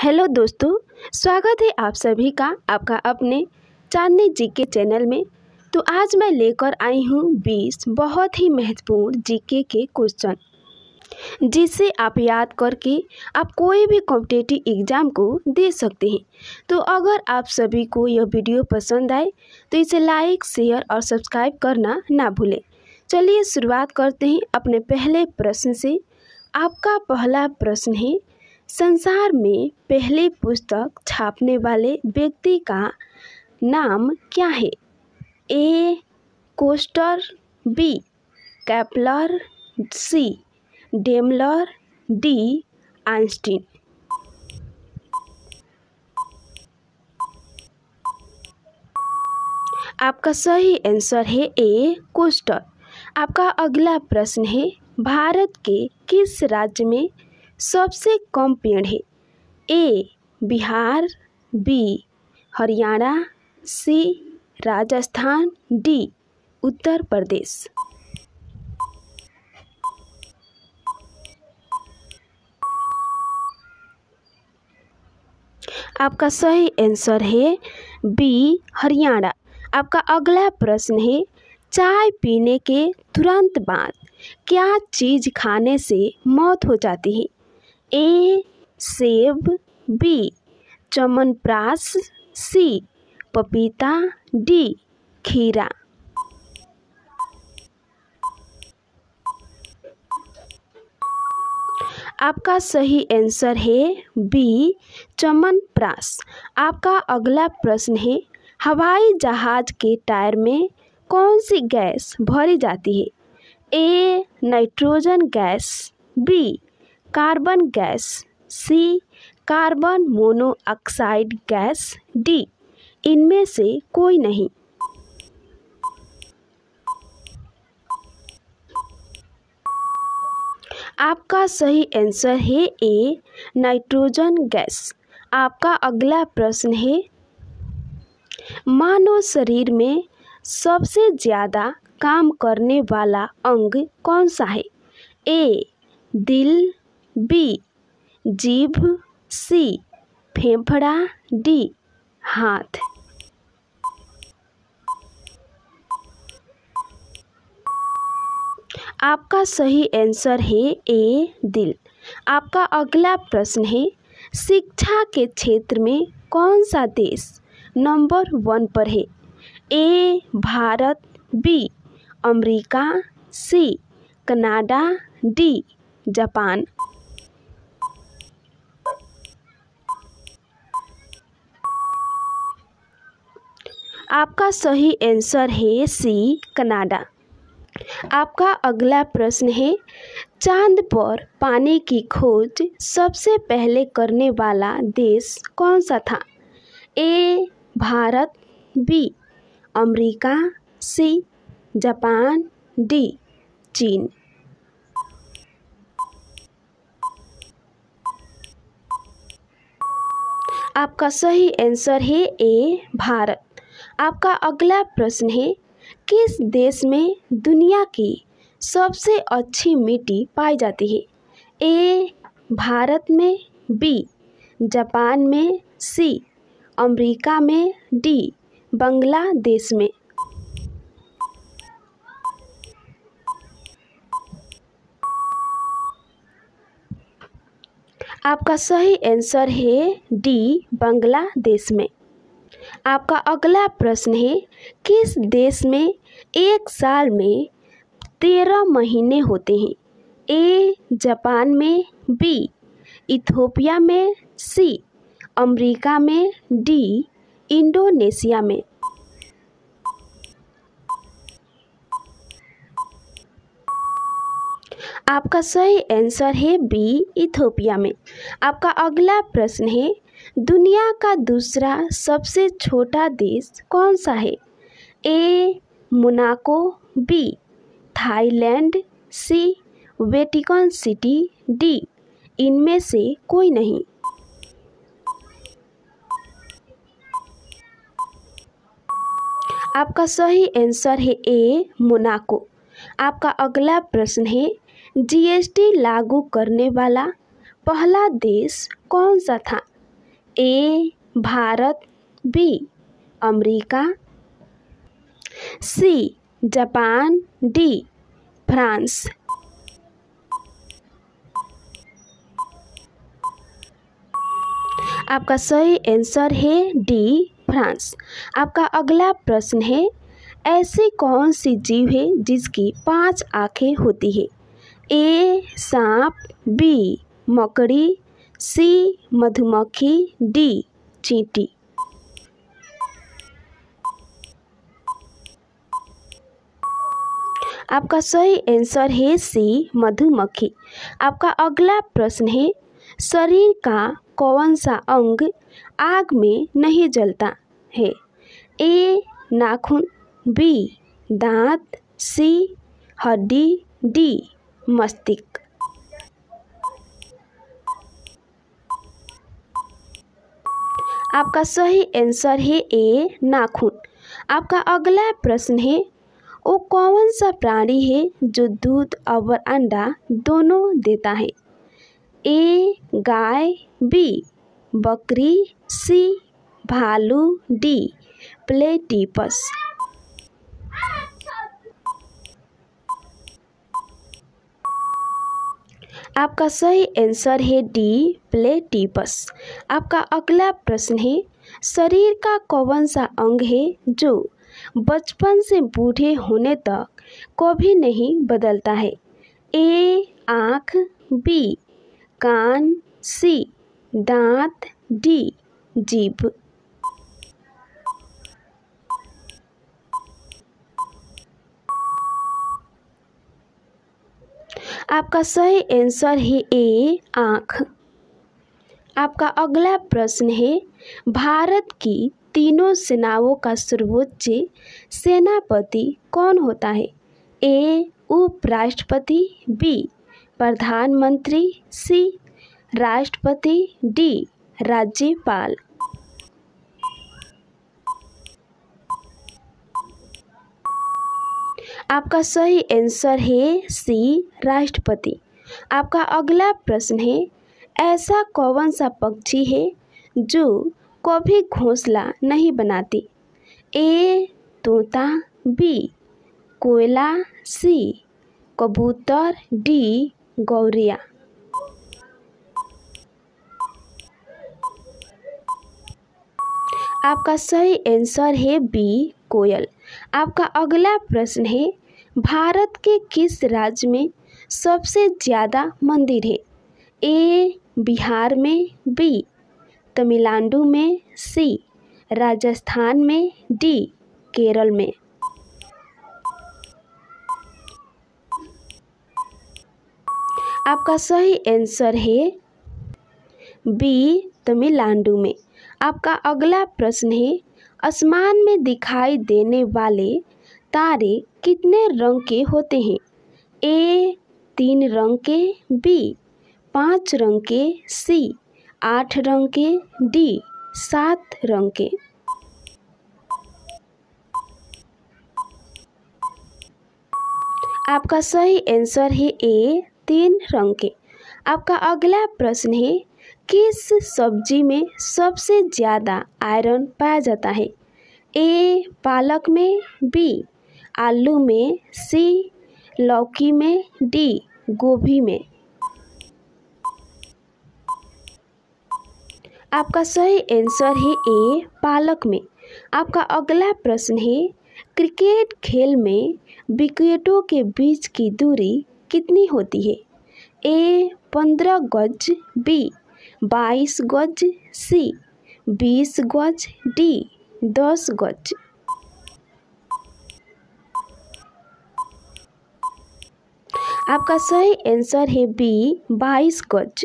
Hello दोस्तों, स्वागत है आप सभी का आपका अपने चांदनी जीके चैनल में। तो आज मैं लेकर आई हूँ 20 बहुत ही महत्वपूर्ण जीके के क्वेश्चन, जिसे आप याद करके आप कोई भी कॉम्पिटिटिव एग्ज़ाम को दे सकते हैं। तो अगर आप सभी को यह वीडियो पसंद आए तो इसे लाइक, शेयर और सब्सक्राइब करना ना भूलें। चलिए शुरुआत करते हैं अपने पहले प्रश्न से। आपका पहला प्रश्न है, संसार में पहली पुस्तक छापने वाले व्यक्ति का नाम क्या है? A. Coster, B. Kepler, C. Daimler, D. Einstein. आपका सही आंसर है ए. कोस्टर। आपका अगला प्रश्न है, भारत के किस राज्य में सबसे कम पेड़ है? ए. बिहार, बी. हरियाणा, सी. राजस्थान, डी. उत्तर प्रदेश। आपका सही आंसर है बी. हरियाणा। आपका अगला प्रश्न है, चाय पीने के तुरंत बाद क्या चीज़ खाने से मौत हो जाती है? ए. सेब, बी. च्यवनप्राश, सी. पपीता, डी. खीरा। आपका सही आंसर है बी. च्यवनप्राश। आपका अगला प्रश्न है, हवाई जहाज के टायर में कौन सी गैस भरी जाती है? A. Nitrogen gas, B. Carbon gas, C. Carbon monoxide gas, D. इनमें से कोई नहीं। आपका सही आंसर है ए. Nitrogen gas. आपका अगला प्रश्न है, मानव शरीर में सबसे ज़्यादा काम करने वाला अंग कौन सा है? ए. दिल, बी. जीभ, सी. फेफड़ा, डी. हाथ। आपका सही आंसर है ए. दिल। आपका अगला प्रश्न है, शिक्षा के क्षेत्र में कौन सा देश नंबर 1 पर है? A. Bharat, B. America, C. Canada, D. Japan. आपका सही आंसर है सी. कनाडा। आपका अगला प्रश्न है, चांद पर पानी की खोज सबसे पहले करने वाला देश कौन सा था? A. Bharat, B. America, C. Japan, D. चीन। आपका सही आंसर है ए. भारत। आपका अगला प्रश्न है, किस देश में दुनिया की सबसे अच्छी मिट्टी पाई जाती है? ए. भारत में, बी. जापान में, सी. अमेरिका में, डी. बांग्लादेश में। आपका सही आंसर है डी. बांग्लादेश में। आपका अगला प्रश्न है, किस देश में एक साल में 13 महीने होते हैं? ए. जापान में, बी. इथियोपिया में, सी. अमेरिका में, डी. इंडोनेशिया में। आपका सही आंसर है बी. इथियोपिया में। आपका अगला प्रश्न है, दुनिया का दूसरा सबसे छोटा देश कौन सा है? A. Monaco, B. Thailand, C. Vatican city, D. इनमें से कोई नहीं। आपका सही आंसर है ए. मोनाको। आपका अगला प्रश्न है, जीएसटी लागू करने वाला पहला देश कौन सा था? A Bharat, B America, C Japan, D France. आपका सही आंसर है डी फ्रांस। आपका अगला प्रश्न है, ऐसी कौन सी जीव है जिसकी 5 आँखें होती है? ए सांप, बी मकड़ी, सी मधुमक्खी, डी चींटी। आपका सही आंसर है सी मधुमक्खी। आपका अगला प्रश्न है, शरीर का कौन सा अंग आग में नहीं जलता है? ए नाखून, बी दांत, सी हड्डी, डी मस्तिष्क। आपका सही आंसर है ए नाखून। आपका अगला प्रश्न है, वो कौन सा प्राणी है जो दूध और अंडा दोनों देता है? ए गाय, बी बकरी, सी भालू, डी प्लेटिपस। आपका सही आंसर है डी प्लेटिपस। आपका अगला प्रश्न है, शरीर का कौन सा अंग है जो बचपन से बूढ़े होने तक कभी नहीं बदलता है? ए आँख, बी कान, सी दांत, डी जीभ। आपका सही आंसर है ए आँख। आपका अगला प्रश्न है, भारत की तीनों सेनाओं का सर्वोच्च सेनापति कौन होता है? ए उपराष्ट्रपति, बी प्रधानमंत्री, सी राष्ट्रपति, डी राज्यपाल। आपका सही आंसर है सी राष्ट्रपति। आपका अगला प्रश्न है, ऐसा कौन सा पक्षी है जो कभी घोंसला नहीं बनाती? ए तोता, बी कोयला, सी कबूतर, डी गौरैया। आपका सही आंसर है बी कोयल। आपका अगला प्रश्न है, भारत के किस राज्य में सबसे ज़्यादा मंदिर है? ए बिहार में, बी तमिलनाडु में, सी राजस्थान में, डी केरल में। आपका सही आंसर है बी तमिलनाडु में। आपका अगला प्रश्न है, आसमान में दिखाई देने वाले तारे कितने रंग के होते हैं? ए 3 रंग के, बी 5 रंग के, सी 8 रंग के, डी 7 रंग के। आपका सही आंसर है ए 3 रंग के। आपका अगला प्रश्न है, किस सब्जी में सबसे ज़्यादा आयरन पाया जाता है? ए पालक में, बी आलू में, सी लौकी में, डी गोभी में। आपका सही आंसर है ए पालक में। आपका अगला प्रश्न है, क्रिकेट खेल में विकेटों के बीच की दूरी कितनी होती है? ए 15 गज, बी 22 गज, सी 20 गज, डी 10 गज। आपका सही आंसर है बी 22 गज।